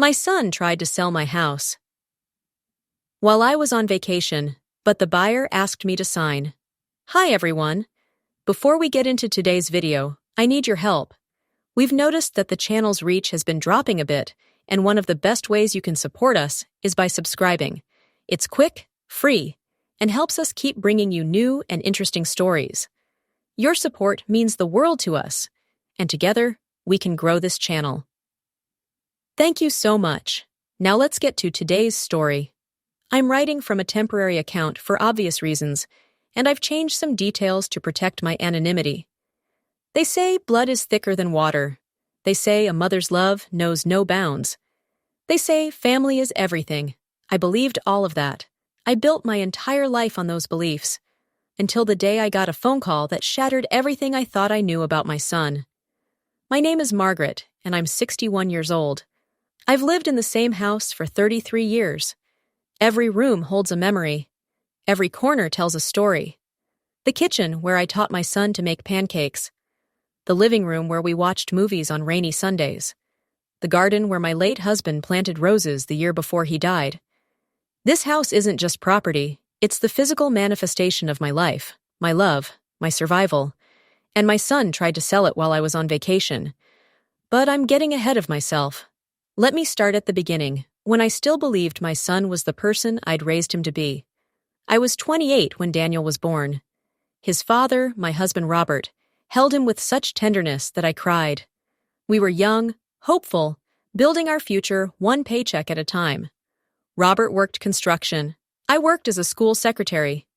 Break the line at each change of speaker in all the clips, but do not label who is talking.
My son tried to sell my house while I was on vacation, but the buyer asked me to sign. Hi everyone. Before we get into today's video, I need your help. We've noticed that the channel's reach has been dropping a bit, and one of the best ways you can support us is by subscribing. It's quick, free, and helps us keep bringing you new and interesting stories. Your support means the world to us, and together, we can grow this channel. Thank you so much. Now let's get to today's story. I'm writing from a temporary account for obvious reasons, and I've changed some details to protect my anonymity. They say blood is thicker than water. They say a mother's love knows no bounds. They say family is everything. I believed all of that. I built my entire life on those beliefs, until the day I got a phone call that shattered everything I thought I knew about my son. My name is Margaret, and I'm 61 years old. I've lived in the same house for 33 years. Every room holds a memory. Every corner tells a story. The kitchen where I taught my son to make pancakes. The living room where we watched movies on rainy Sundays. The garden where my late husband planted roses the year before he died. This house isn't just property, it's the physical manifestation of my life, my love, my survival. And my son tried to sell it while I was on vacation. But I'm getting ahead of myself. Let me start at the beginning, when I still believed my son was the person I'd raised him to be. I was 28 when Daniel was born. His father, my husband Robert, held him with such tenderness that I cried. We were young, hopeful, building our future one paycheck at a time. Robert worked construction. I worked as a school secretary.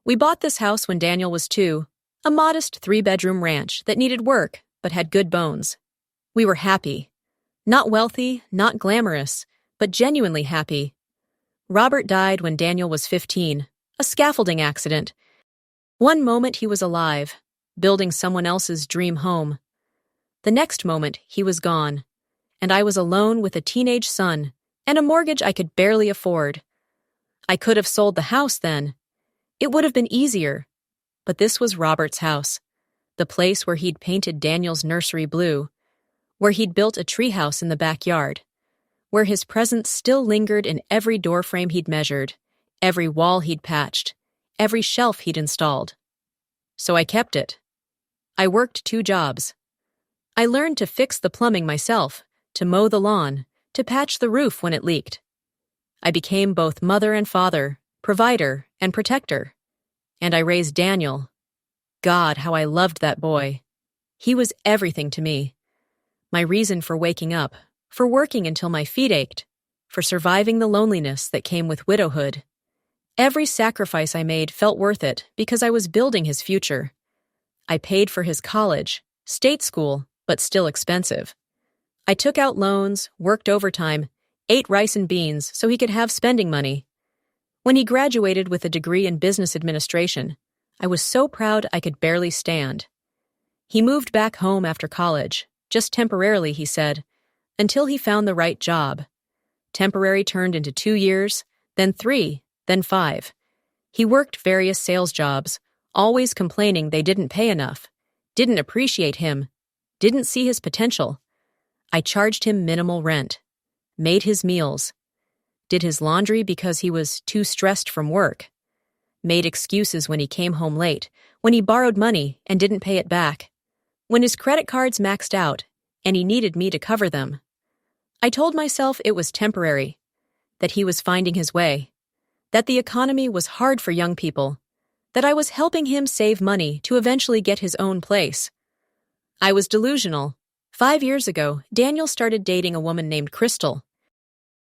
We bought this house when Daniel was 2, a modest 3-bedroom ranch that needed work but had good bones. We were happy. Not wealthy, not glamorous, but genuinely happy. Robert died when Daniel was 15, a scaffolding accident. One moment he was alive, building someone else's dream home. The next moment he was gone, and I was alone with a teenage son and a mortgage I could barely afford. I could have sold the house then. It would have been easier. But this was Robert's house, the place where he'd painted Daniel's nursery blue, where he'd built a treehouse in the backyard, where his presence still lingered in every doorframe he'd measured, every wall he'd patched, every shelf he'd installed. So I kept it. I worked 2 jobs. I learned to fix the plumbing myself, to mow the lawn, to patch the roof when it leaked. I became both mother and father, provider and protector. And I raised Daniel. God, how I loved that boy. He was everything to me. My reason for waking up, for working until my feet ached, for surviving the loneliness that came with widowhood. Every sacrifice I made felt worth it because I was building his future. I paid for his college, state school, but still expensive. I took out loans, worked overtime, ate rice and beans so he could have spending money. When he graduated with a degree in business administration, I was so proud I could barely stand. He moved back home after college, just temporarily, he said, until he found the right job. Temporary turned into 2 years, then 3, then 5. He worked various sales jobs, always complaining they didn't pay enough, didn't appreciate him, didn't see his potential. I charged him minimal rent, made his meals, did his laundry because he was too stressed from work, made excuses when he came home late, when he borrowed money and didn't pay it back, when his credit cards maxed out and he needed me to cover them. I told myself it was temporary, that he was finding his way, that the economy was hard for young people, that I was helping him save money to eventually get his own place. I was delusional. 5 years ago, Daniel started dating a woman named Crystal.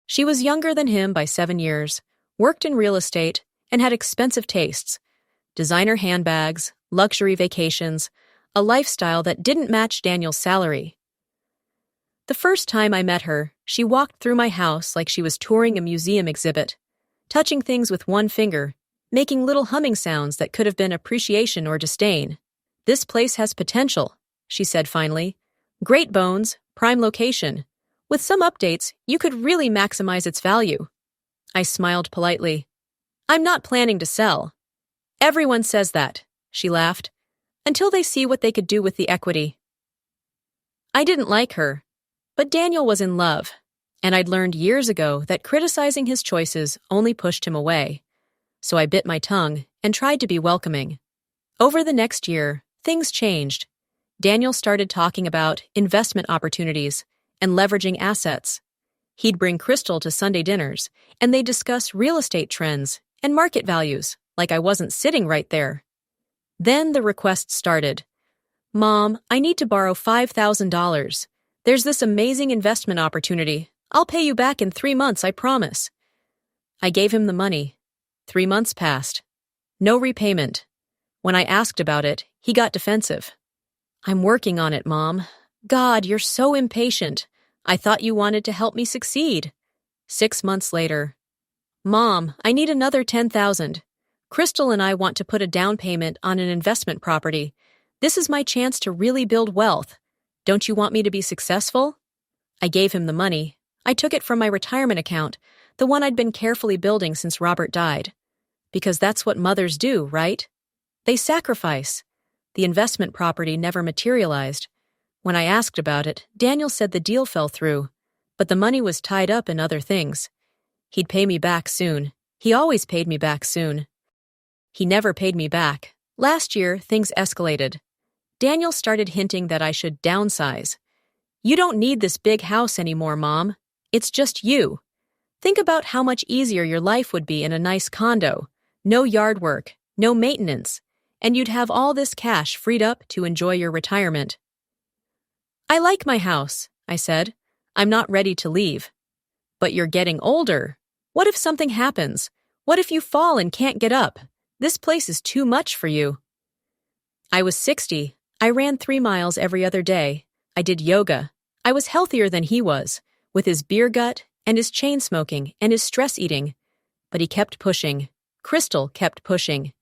She was younger than him by 7 years, worked in real estate, and had expensive tastes, designer handbags, luxury vacations, a lifestyle that didn't match Daniel's salary. The first time I met her, she walked through my house like she was touring a museum exhibit, touching things with one finger, making little humming sounds that could have been appreciation or disdain. "This place has potential," she said finally. "Great bones, prime location. With some updates, you could really maximize its value." I smiled politely. "I'm not planning to sell." "Everyone says that," she laughed, "until they see what they could do with the equity." I didn't like her, but Daniel was in love. And I'd learned years ago that criticizing his choices only pushed him away. So I bit my tongue and tried to be welcoming. Over the next year, things changed. Daniel started talking about investment opportunities and leveraging assets. He'd bring Crystal to Sunday dinners, and they'd discuss real estate trends and market values, like I wasn't sitting right there. Then the requests started. "Mom, I need to borrow $5,000. There's this amazing investment opportunity. I'll pay you back in 3 months, I promise." I gave him the money. 3 months passed. No repayment. When I asked about it, he got defensive. "I'm working on it, Mom. God, you're so impatient. I thought you wanted to help me succeed." 6 months later. "Mom, I need another $10,000. Crystal and I want to put a down payment on an investment property. This is my chance to really build wealth. Don't you want me to be successful?" I gave him the money. I took it from my retirement account, the one I'd been carefully building since Robert died. Because that's what mothers do, right? They sacrifice. The investment property never materialized. When I asked about it, Daniel said the deal fell through, but the money was tied up in other things. He'd pay me back soon. He always paid me back soon. He never paid me back. Last year, things escalated. Daniel started hinting that I should downsize. "You don't need this big house anymore, Mom. It's just you. Think about how much easier your life would be in a nice condo. No yard work, no maintenance, and you'd have all this cash freed up to enjoy your retirement." "I like my house," I said. "I'm not ready to leave." "But you're getting older. What if something happens? What if you fall and can't get up? This place is too much for you." I was 60. I ran 3 miles every other day. I did yoga. I was healthier than he was, with his beer gut and his chain smoking and his stress eating. But he kept pushing. Crystal kept pushing.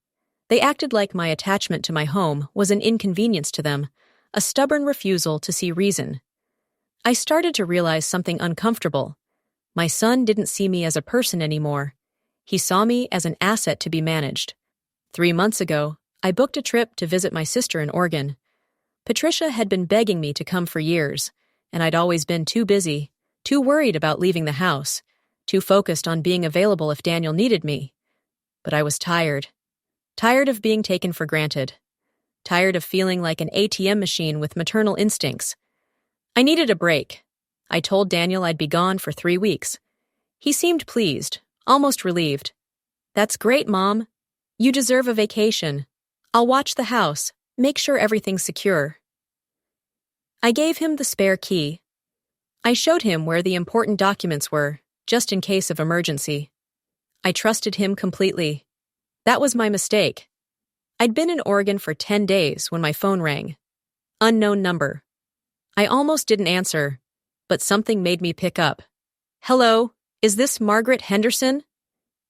They acted like my attachment to my home was an inconvenience to them, a stubborn refusal to see reason. I started to realize something uncomfortable. My son didn't see me as a person anymore. He saw me as an asset to be managed. 3 months ago, I booked a trip to visit my sister in Oregon. Patricia had been begging me to come for years, and I'd always been too busy, too worried about leaving the house, too focused on being available if Daniel needed me. But I was tired. Tired of being taken for granted. Tired of feeling like an ATM machine with maternal instincts. I needed a break. I told Daniel I'd be gone for 3 weeks. He seemed pleased, almost relieved. "That's great, Mom. You deserve a vacation. I'll watch the house, make sure everything's secure." I gave him the spare key. I showed him where the important documents were, just in case of emergency. I trusted him completely. That was my mistake. I'd been in Oregon for 10 days when my phone rang. Unknown number. I almost didn't answer, but something made me pick up. "Hello, is this Margaret Henderson?"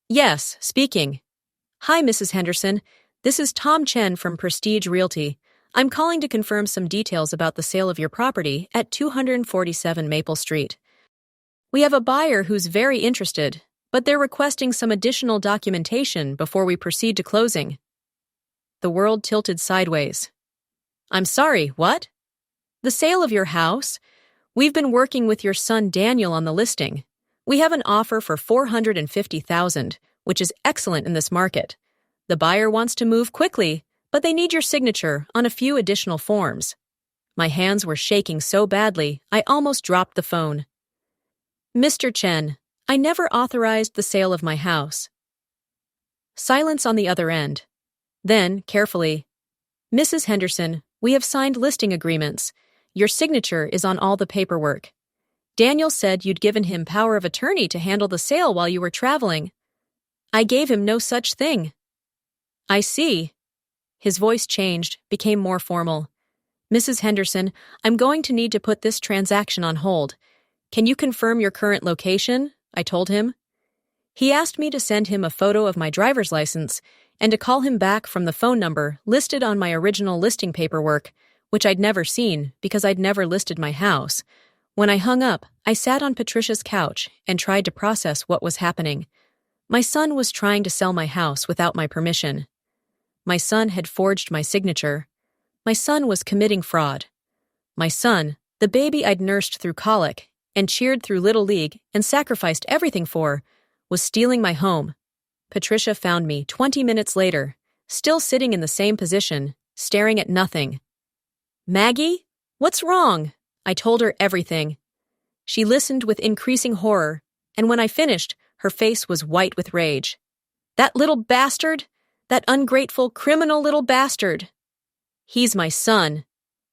"Yes, speaking." "Hi, Mrs. Henderson. This is Tom Chen from Prestige Realty. I'm calling to confirm some details about the sale of your property at 247 Maple Street. We have a buyer who's very interested, but they're requesting some additional documentation before we proceed to closing." The world tilted sideways. "I'm sorry, what?" "The sale of your house? We've been working with your son Daniel on the listing. We have an offer for $450,000, which is excellent in this market. The buyer wants to move quickly, but they need your signature on a few additional forms." My hands were shaking so badly, I almost dropped the phone. "Mr. Chen, I never authorized the sale of my house." Silence on the other end. Then, carefully, "Mrs. Henderson, we have signed listing agreements. Your signature is on all the paperwork. Daniel said you'd given him power of attorney to handle the sale while you were traveling. I gave him no such thing." "I see." His voice changed, became more formal. "Mrs. Henderson, I'm going to need to put this transaction on hold. Can you confirm your current location?" I told him. He asked me to send him a photo of my driver's license and to call him back from the phone number listed on my original listing paperwork, which I'd never seen because I'd never listed my house. When I hung up, I sat on Patricia's couch and tried to process what was happening. My son was trying to sell my house without my permission. My son had forged my signature. My son was committing fraud. My son, the baby I'd nursed through colic, and cheered through Little League and sacrificed everything for, was stealing my home. Patricia found me 20 minutes later, still sitting in the same position, staring at nothing. "Maggie? What's wrong?" I told her everything. She listened with increasing horror, and when I finished, her face was white with rage. "That little bastard! That ungrateful, criminal little bastard! He's my son.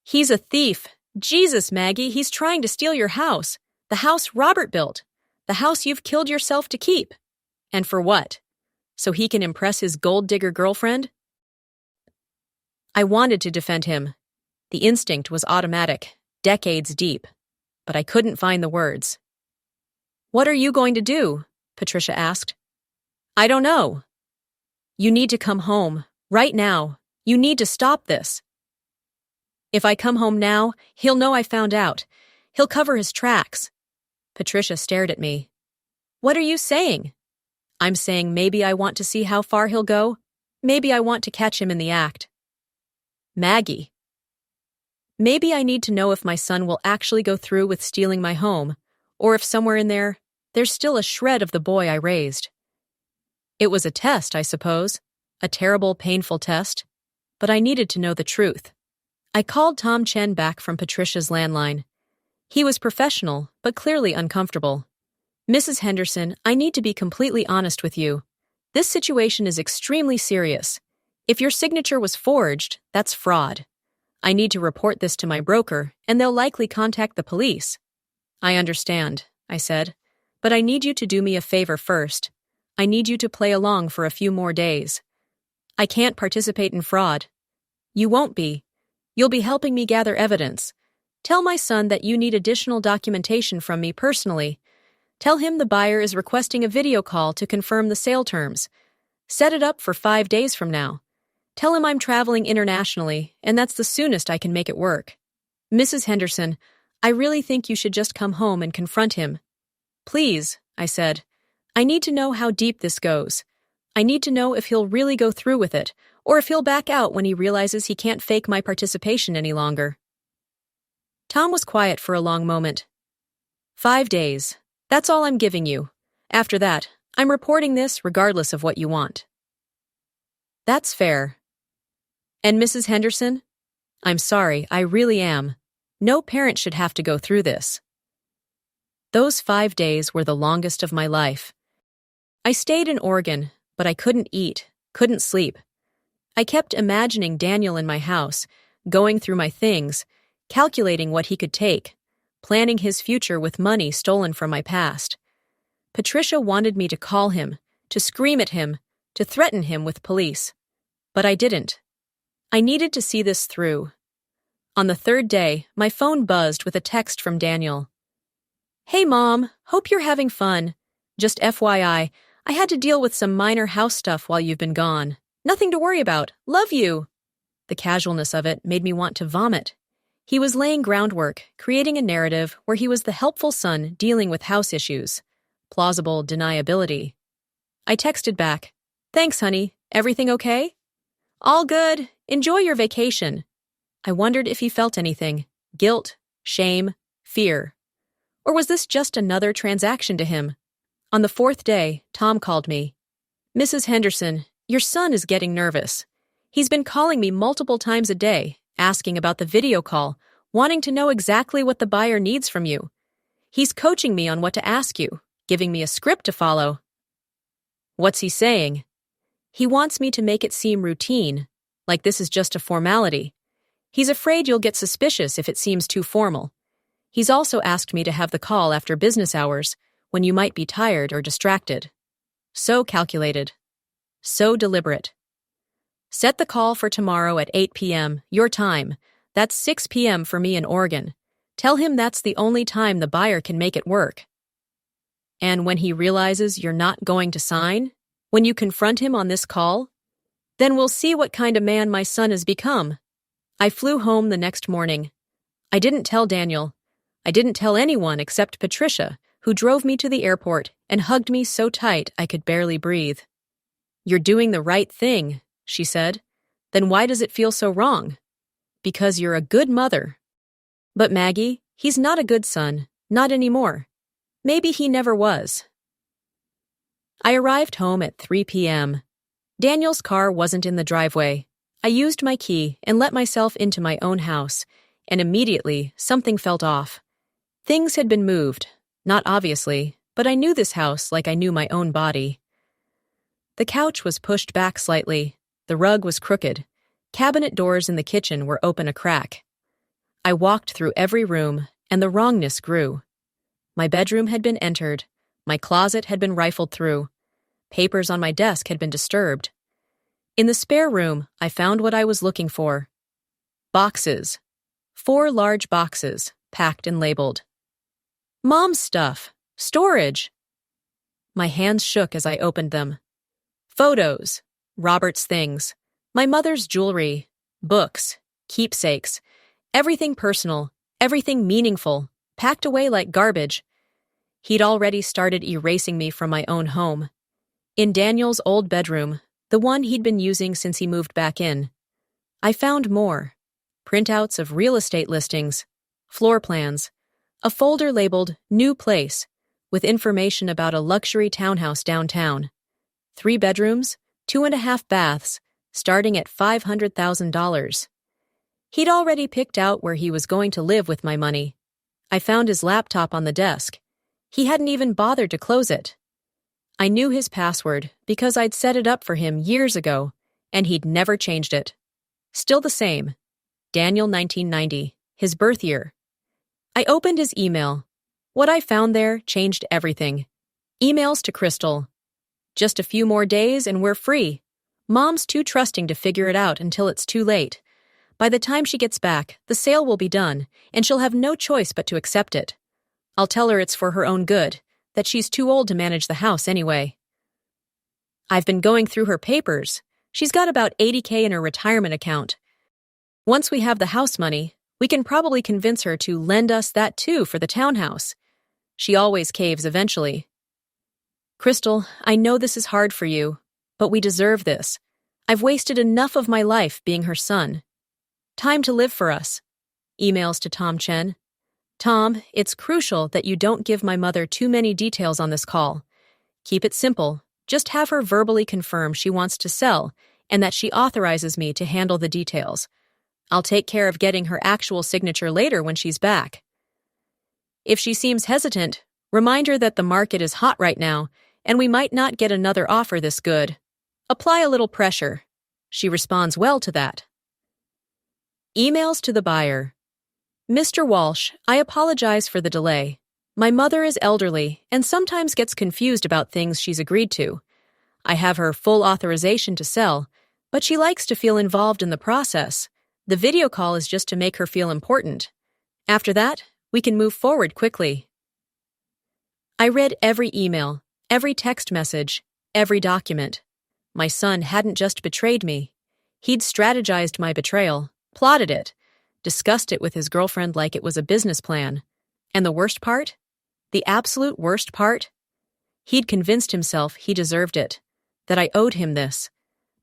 He's a thief. Jesus, Maggie, he's trying to steal your house. The house Robert built. The house you've killed yourself to keep. And for what? So he can impress his gold-digger girlfriend?" I wanted to defend him. The instinct was automatic, decades deep, but I couldn't find the words. "What are you going to do?" Patricia asked. "I don't know." "You need to come home, right now. You need to stop this." "If I come home now, he'll know I found out. He'll cover his tracks." Patricia stared at me. "What are you saying?" "I'm saying maybe I want to see how far he'll go. Maybe I want to catch him in the act." "Maggie." "Maybe I need to know if my son will actually go through with stealing my home, or if somewhere in there, there's still a shred of the boy I raised." It was a test, I suppose. A terrible, painful test. But I needed to know the truth. I called Tom Chen back from Patricia's landline. He was professional, but clearly uncomfortable. "Mrs. Henderson, I need to be completely honest with you. This situation is extremely serious. If your signature was forged, that's fraud. I need to report this to my broker, and they'll likely contact the police." "I understand," I said, "but I need you to do me a favor first. I need you to play along for a few more days. I can't participate in fraud." "You won't be. You'll be helping me gather evidence. Tell my son that you need additional documentation from me personally. Tell him the buyer is requesting a video call to confirm the sale terms. Set it up for 5 days from now. Tell him I'm traveling internationally, and that's the soonest I can make it work. Mrs. Henderson, I really think you should just come home and confront him." "Please," I said. "I need to know how deep this goes. I need to know if he'll really go through with it, or if he'll back out when he realizes he can't fake my participation any longer." Tom was quiet for a long moment. 5 days. That's all I'm giving you. After that, I'm reporting this regardless of what you want." "That's fair." "And Mrs. Henderson? I'm sorry, I really am. No parent should have to go through this." Those 5 days were the longest of my life. I stayed in Oregon, but I couldn't eat, couldn't sleep. I kept imagining Daniel in my house, going through my things, calculating what he could take, planning his future with money stolen from my past. Patricia wanted me to call him, to scream at him, to threaten him with police. But I didn't. I needed to see this through. On the 3rd day, my phone buzzed with a text from Daniel. "Hey, Mom, hope you're having fun. Just FYI, I had to deal with some minor house stuff while you've been gone. Nothing to worry about. Love you." The casualness of it made me want to vomit. He was laying groundwork, creating a narrative where he was the helpful son dealing with house issues. Plausible deniability. I texted back, "Thanks, honey. Everything okay?" "All good. Enjoy your vacation." I wondered if he felt anything. Guilt, shame, fear. Or was this just another transaction to him? On the 4th day, Tom called me. "Mrs. Henderson, your son is getting nervous. He's been calling me multiple times a day, asking about the video call, wanting to know exactly what the buyer needs from you. He's coaching me on what to ask you, giving me a script to follow." "What's he saying?" "He wants me to make it seem routine, like this is just a formality. He's afraid you'll get suspicious if it seems too formal. He's also asked me to have the call after business hours, when you might be tired or distracted." So calculated. So deliberate. "Set the call for tomorrow at 8 p.m., your time. That's 6 p.m. for me in Oregon. Tell him that's the only time the buyer can make it work." "And when he realizes you're not going to sign? When you confront him on this call? Then we'll see what kind of man my son has become." I flew home the next morning. I didn't tell Daniel. I didn't tell anyone except Patricia, who drove me to the airport and hugged me so tight I could barely breathe. "You're doing the right thing," she said. "Then why does it feel so wrong?" "Because you're a good mother." "But Maggie, he's not a good son. Not anymore. Maybe he never was. I arrived home at 3 p.m. Daniel's car wasn't in the driveway. I used my key and let myself into my own house, and immediately something felt off. Things had been moved, not obviously, but I knew this house like I knew my own body. The couch was pushed back slightly, the rug was crooked, cabinet doors in the kitchen were open a crack. I walked through every room, and the wrongness grew. My bedroom had been entered, my closet had been rifled through, papers on my desk had been disturbed. In the spare room, I found what I was looking for. Boxes. 4 large boxes, packed and labeled. Mom's stuff. Storage. My hands shook as I opened them. Photos. Robert's things. My mother's jewelry. Books. Keepsakes. Everything personal. Everything meaningful. Packed away like garbage. He'd already started erasing me from my own home. In Daniel's old bedroom, the one he'd been using since he moved back in, I found more. Printouts of real estate listings, floor plans, a folder labeled New Place, with information about a luxury townhouse downtown. 3 bedrooms, 2.5 baths, starting at $500,000. He'd already picked out where he was going to live with my money. I found his laptop on the desk. He hadn't even bothered to close it. I knew his password because I'd set it up for him years ago, and he'd never changed it. Still the same. Daniel 1990, his birth year. I opened his email. What I found there changed everything. Emails to Crystal. Just a few more days and we're free. Mom's too trusting to figure it out until it's too late. By the time she gets back, the sale will be done, and she'll have no choice but to accept it. I'll tell her it's for her own good, that she's too old to manage the house anyway. I've been going through her papers. She's got about $80K in her retirement account. Once we have the house money, we can probably convince her to lend us that too for the townhouse. She always caves eventually. Crystal, I know this is hard for you, but we deserve this. I've wasted enough of my life being her son. Time to live for us. Emails to Tom Chen. Tom, it's crucial that you don't give my mother too many details on this call. Keep it simple. Just have her verbally confirm she wants to sell and that she authorizes me to handle the details. I'll take care of getting her actual signature later when she's back. If she seems hesitant, remind her that the market is hot right now and we might not get another offer this good. Apply a little pressure. She responds well to that. Emails to the buyer. Mr. Walsh, I apologize for the delay. My mother is elderly and sometimes gets confused about things she's agreed to. I have her full authorization to sell, but she likes to feel involved in the process. The video call is just to make her feel important. After that, we can move forward quickly. I read every email, every text message, every document. My son hadn't just betrayed me. He'd strategized my betrayal, plotted it, discussed it with his girlfriend like it was a business plan. And the worst part? The absolute worst part? He'd convinced himself he deserved it, that I owed him this,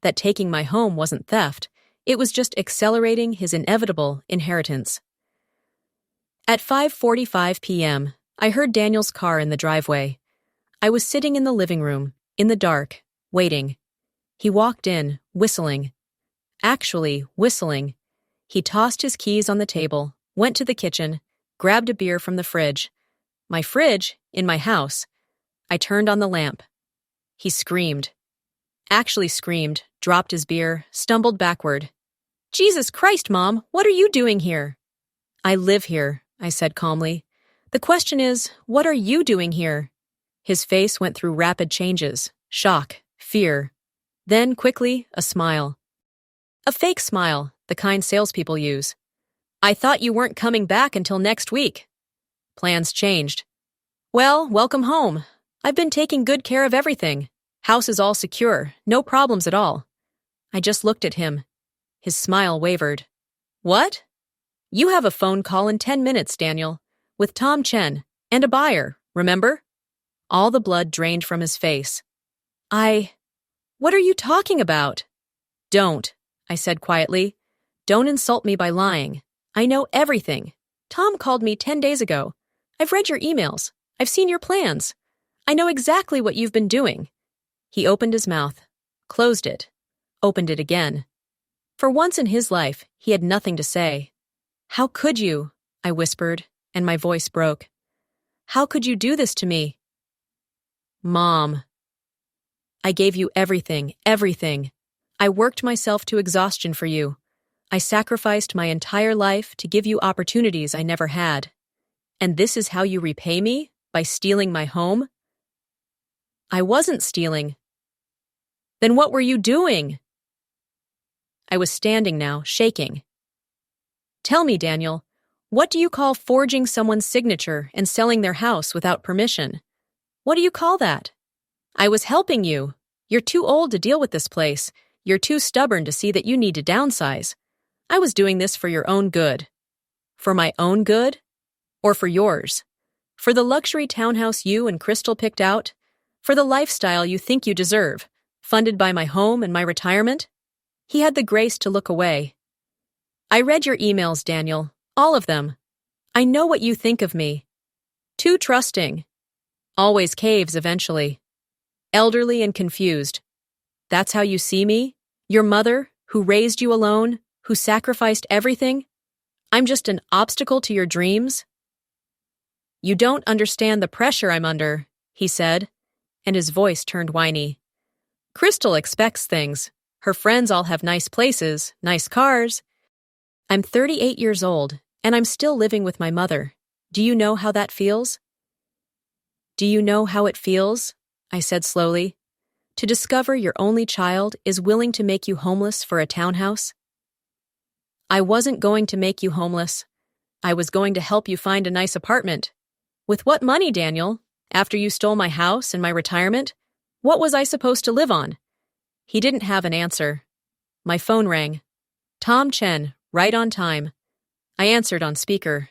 that taking my home wasn't theft, it was just accelerating his inevitable inheritance. At 5:45 p.m., I heard Daniel's car in the driveway. I was sitting in the living room, in the dark, waiting. He walked in, whistling. Actually, whistling. He tossed his keys on the table, went to the kitchen, grabbed a beer from the fridge. My fridge, in my house. I turned on the lamp. He screamed. Actually screamed, dropped his beer, stumbled backward. Jesus Christ, Mom, what are you doing here? I live here, I said calmly. The question is, what are you doing here? His face went through rapid changes, shock, fear. Then, quickly, a smile. A fake smile, the kind salespeople use. I thought you weren't coming back until next week. Plans changed. Well, welcome home. I've been taking good care of everything. House is all secure, no problems at all. I just looked at him. His smile wavered. What? You have a phone call in 10 minutes, Daniel, with Tom Chen, and a buyer, remember? All the blood drained from his face. What are you talking about? Don't, I said quietly. Don't insult me by lying. I know everything. Tom called me 10 days ago. I've read your emails. I've seen your plans. I know exactly what you've been doing. He opened his mouth, closed it, opened it again. For once in his life, he had nothing to say. How could you? I whispered, and my voice broke. How could you do this to me? Mom. I gave you everything, everything. I worked myself to exhaustion for you. I sacrificed my entire life to give you opportunities I never had. And this is how you repay me? By stealing my home? I wasn't stealing. Then what were you doing? I was standing now, shaking. Tell me, Daniel, what do you call forging someone's signature and selling their house without permission? What do you call that? I was helping you. You're too old to deal with this place. You're too stubborn to see that you need to downsize. I was doing this for your own good. For my own good? Or for yours? For the luxury townhouse you and Crystal picked out? For the lifestyle you think you deserve, funded by my home and my retirement? He had the grace to look away. I read your emails, Daniel. All of them. I know what you think of me. Too trusting. Always caves eventually. Elderly and confused. That's how you see me? Your mother, who raised you alone, who sacrificed everything? I'm just an obstacle to your dreams? You don't understand the pressure I'm under, he said, and his voice turned whiny. Crystal expects things. Her friends all have nice places, nice cars. I'm 38 years old, and I'm still living with my mother. Do you know how that feels? Do you know how it feels? I said slowly. To discover your only child is willing to make you homeless for a townhouse? I wasn't going to make you homeless. I was going to help you find a nice apartment. With what money, Daniel? After you stole my house and my retirement? What was I supposed to live on? He didn't have an answer. My phone rang. Tom Chen, right on time. I answered on speaker.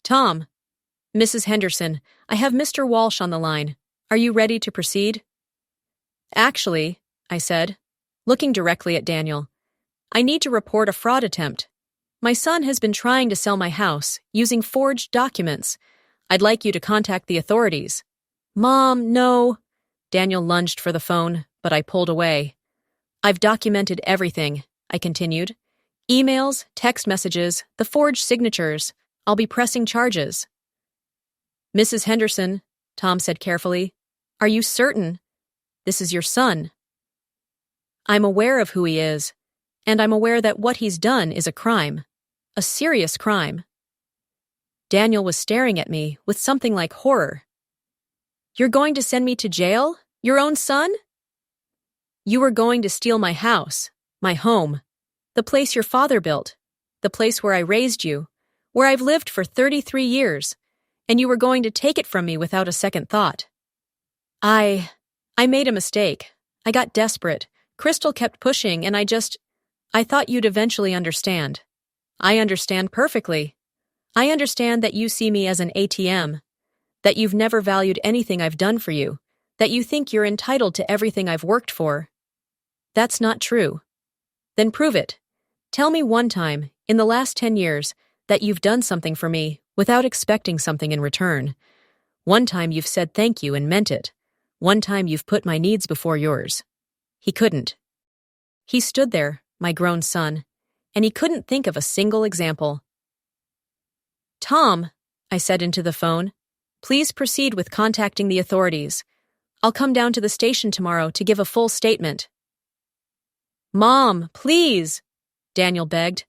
Tom. Mrs. Henderson, I have Mr. Walsh on the line. Are you ready to proceed? Actually, I said, looking directly at Daniel, I need to report a fraud attempt. My son has been trying to sell my house using forged documents. I'd like you to contact the authorities. Mom, no. Daniel lunged for the phone, but I pulled away. I've documented everything, I continued. Emails, text messages, the forged signatures. I'll be pressing charges. Mrs. Henderson, Tom said carefully, are you certain? This is your son. I'm aware of who he is, and I'm aware that what he's done is a crime. A serious crime. Daniel was staring at me with something like horror. You're going to send me to jail? Your own son? You were going to steal my house, my home, the place your father built, the place where I raised you, where I've lived for 33 years, and you were going to take it from me without a second thought. I made a mistake. I got desperate. Crystal kept pushing, and I thought you'd eventually understand. I understand perfectly. I understand that you see me as an ATM, that you've never valued anything I've done for you, that you think you're entitled to everything I've worked for. That's not true. Then prove it. Tell me one time, in the last 10 years, that you've done something for me without expecting something in return. One time you've said thank you and meant it. One time you've put my needs before yours. He couldn't. He stood there, my grown son, and he couldn't think of a single example. Tom, I said into the phone, please proceed with contacting the authorities. I'll come down to the station tomorrow to give a full statement. Mom, please, Daniel begged.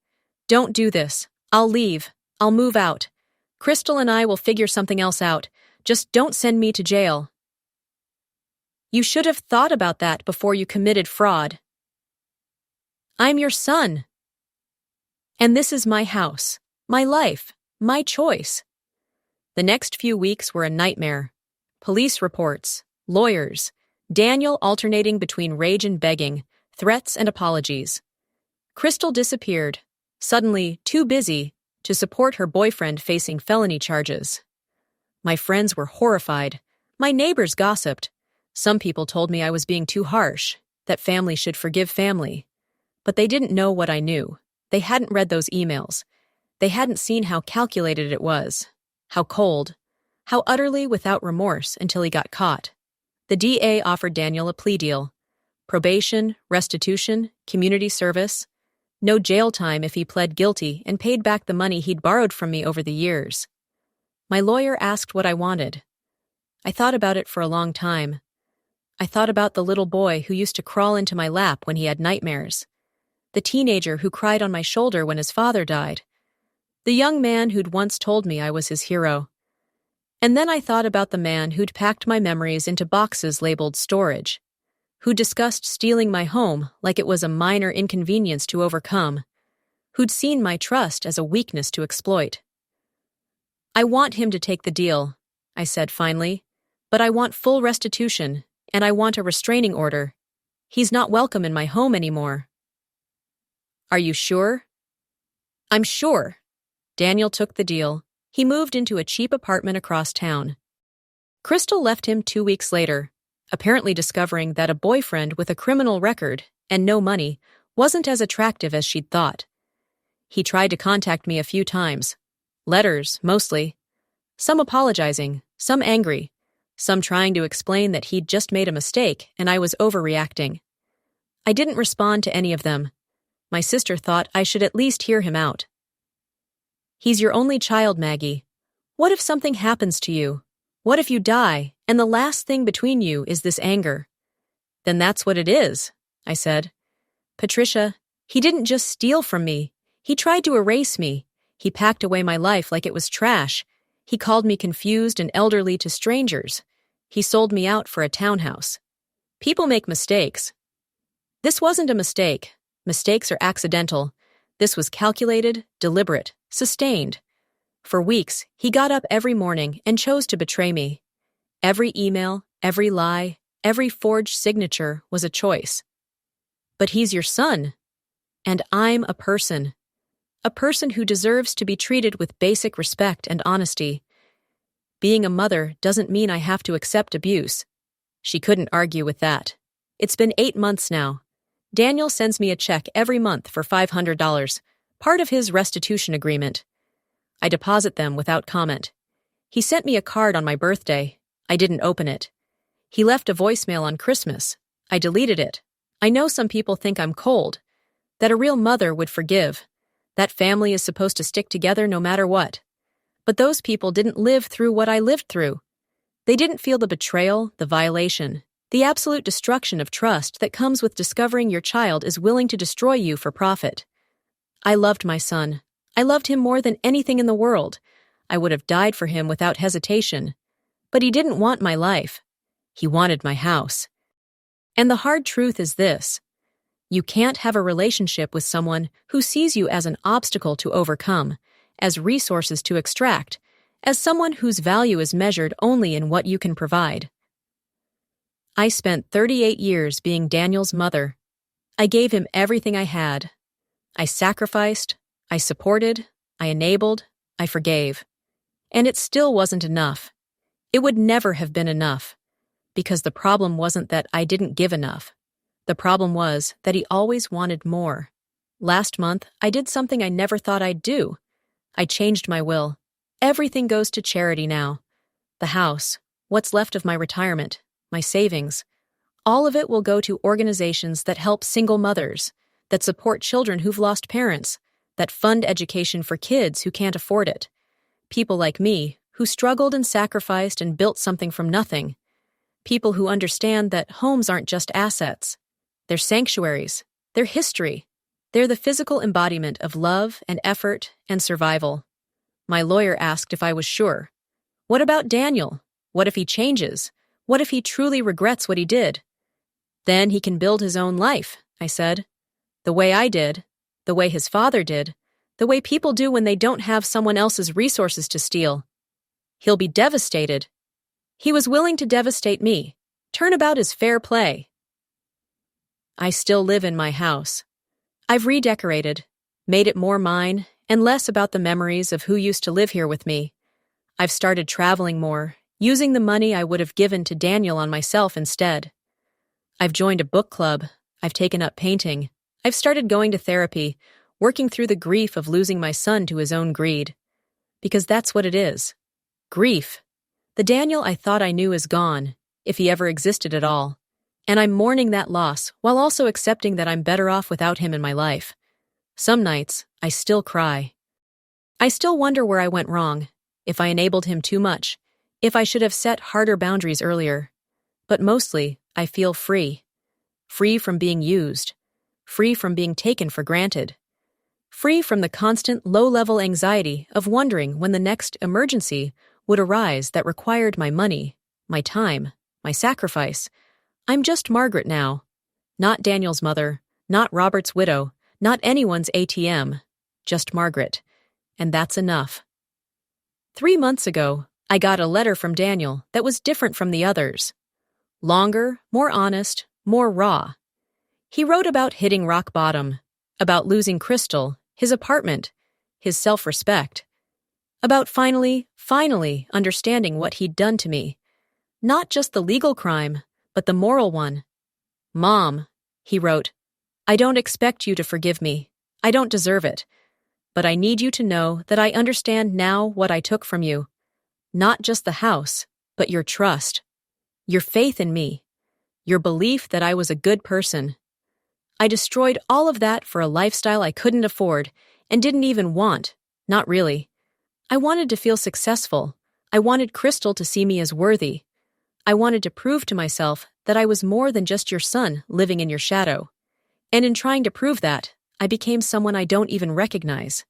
Don't do this. I'll leave. I'll move out. Crystal and I will figure something else out. Just don't send me to jail. You should have thought about that before you committed fraud. I'm your son. And this is my house, my life, my choice. The next few weeks were a nightmare. Police reports, lawyers, Daniel alternating between rage and begging, threats and apologies. Crystal disappeared, suddenly too busy to support her boyfriend facing felony charges. My friends were horrified. My neighbors gossiped. Some people told me I was being too harsh, that family should forgive family. But they didn't know what I knew. They hadn't read those emails. They hadn't seen how calculated it was, how cold. How utterly without remorse until he got caught. The DA offered Daniel a plea deal. Probation, restitution, community service. No jail time if he pled guilty and paid back the money he'd borrowed from me over the years. My lawyer asked what I wanted. I thought about it for a long time. I thought about the little boy who used to crawl into my lap when he had nightmares. The teenager who cried on my shoulder when his father died. The young man who'd once told me I was his hero. And then I thought about the man who'd packed my memories into boxes labeled storage, who discussed stealing my home like it was a minor inconvenience to overcome, who'd seen my trust as a weakness to exploit. I want him to take the deal, I said finally, but I want full restitution, and I want a restraining order. He's not welcome in my home anymore. Are you sure? I'm sure. Daniel took the deal. He moved into a cheap apartment across town. Crystal left him 2 weeks later, apparently discovering that a boyfriend with a criminal record and no money wasn't as attractive as she'd thought. He tried to contact me a few times. Letters, mostly. Some apologizing, some angry, some trying to explain that he'd just made a mistake and I was overreacting. I didn't respond to any of them. My sister thought I should at least hear him out. He's your only child, Maggie. What if something happens to you? What if you die, and the last thing between you is this anger? Then that's what it is, I said. Patricia, he didn't just steal from me. He tried to erase me. He packed away my life like it was trash. He called me confused and elderly to strangers. He sold me out for a townhouse. People make mistakes. This wasn't a mistake. Mistakes are accidental. This was calculated, deliberate, sustained. For weeks, he got up every morning and chose to betray me. Every email, every lie, every forged signature was a choice. But he's your son. And I'm a person. A person who deserves to be treated with basic respect and honesty. Being a mother doesn't mean I have to accept abuse. She couldn't argue with that. It's been 8 months now. Daniel sends me a check every month for $500, part of his restitution agreement. I deposit them without comment. He sent me a card on my birthday. I didn't open it. He left a voicemail on Christmas. I deleted it. I know some people think I'm cold, that a real mother would forgive, that family is supposed to stick together no matter what. But those people didn't live through what I lived through. They didn't feel the betrayal, the violation, the absolute destruction of trust that comes with discovering your child is willing to destroy you for profit. I loved my son. I loved him more than anything in the world. I would have died for him without hesitation. But he didn't want my life. He wanted my house. And the hard truth is this. You can't have a relationship with someone who sees you as an obstacle to overcome, as resources to extract, as someone whose value is measured only in what you can provide. I spent 38 years being Daniel's mother. I gave him everything I had. I sacrificed, I supported, I enabled, I forgave. And it still wasn't enough. It would never have been enough. Because the problem wasn't that I didn't give enough. The problem was that he always wanted more. Last month, I did something I never thought I'd do. I changed my will. Everything goes to charity now. The house, what's left of my retirement, my savings, all of it will go to organizations that help single mothers, that support children who've lost parents, that fund education for kids who can't afford it. People like me, who struggled and sacrificed and built something from nothing. People who understand that homes aren't just assets. They're sanctuaries. They're history. They're the physical embodiment of love and effort and survival. My lawyer asked if I was sure. What about Daniel? What if he changes? What if he truly regrets what he did? Then he can build his own life, I said. The way I did, the way his father did, the way people do when they don't have someone else's resources to steal. He'll be devastated. He was willing to devastate me. Turnabout is fair play. I still live in my house. I've redecorated, made it more mine, and less about the memories of who used to live here with me. I've started traveling more, using the money I would have given to Daniel on myself instead. I've joined a book club. I've taken up painting. I've started going to therapy, working through the grief of losing my son to his own greed. Because that's what it is. Grief. The Daniel I thought I knew is gone, if he ever existed at all. And I'm mourning that loss while also accepting that I'm better off without him in my life. Some nights, I still cry. I still wonder where I went wrong, if I enabled him too much, if I should have set harder boundaries earlier. But mostly, I feel free. Free from being used. Free from being taken for granted. Free from the constant low-level anxiety of wondering when the next emergency would arise that required my money, my time, my sacrifice. I'm just Margaret now. Not Daniel's mother, not Robert's widow, not anyone's ATM. Just Margaret. And that's enough. 3 months ago, I got a letter from Daniel that was different from the others. Longer, more honest, more raw. He wrote about hitting rock bottom, about losing Crystal, his apartment, his self-respect, about finally understanding what he'd done to me. Not just the legal crime, but the moral one. Mom, he wrote, I don't expect you to forgive me. I don't deserve it. But I need you to know that I understand now what I took from you. Not just the house, but your trust. Your faith in me. Your belief that I was a good person. I destroyed all of that for a lifestyle I couldn't afford and didn't even want. Not really. I wanted to feel successful. I wanted Crystal to see me as worthy. I wanted to prove to myself that I was more than just your son living in your shadow. And in trying to prove that, I became someone I don't even recognize.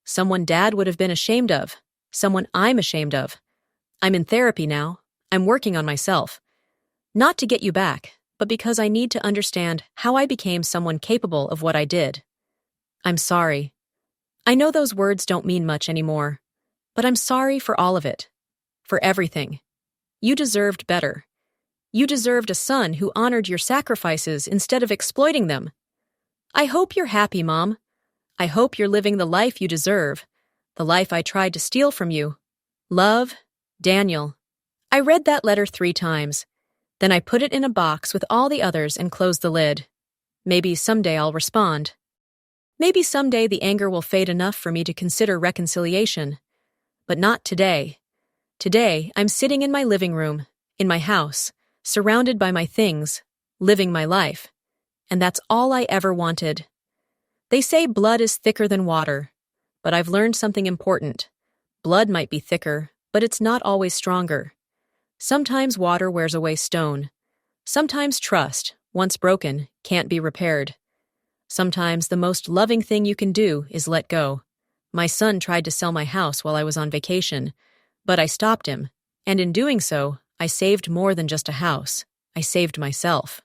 Someone Dad would have been ashamed of. Someone I'm ashamed of. I'm in therapy now. I'm working on myself. Not to get you back, but because I need to understand how I became someone capable of what I did. I'm sorry. I know those words don't mean much anymore, but I'm sorry for all of it. For everything. You deserved better. You deserved a son who honored your sacrifices instead of exploiting them. I hope you're happy, Mom. I hope you're living the life you deserve, the life I tried to steal from you. Love, Daniel. I read that letter 3 times. Then I put it in a box with all the others and closed the lid. Maybe someday I'll respond. Maybe someday the anger will fade enough for me to consider reconciliation. But not today. Today, I'm sitting in my living room, in my house, surrounded by my things, living my life. And that's all I ever wanted. They say blood is thicker than water, but I've learned something important. Blood might be thicker, but it's not always stronger. Sometimes water wears away stone. Sometimes trust, once broken, can't be repaired. Sometimes the most loving thing you can do is let go. My son tried to sell my house while I was on vacation, but I stopped him, and in doing so, I saved more than just a house. I saved myself.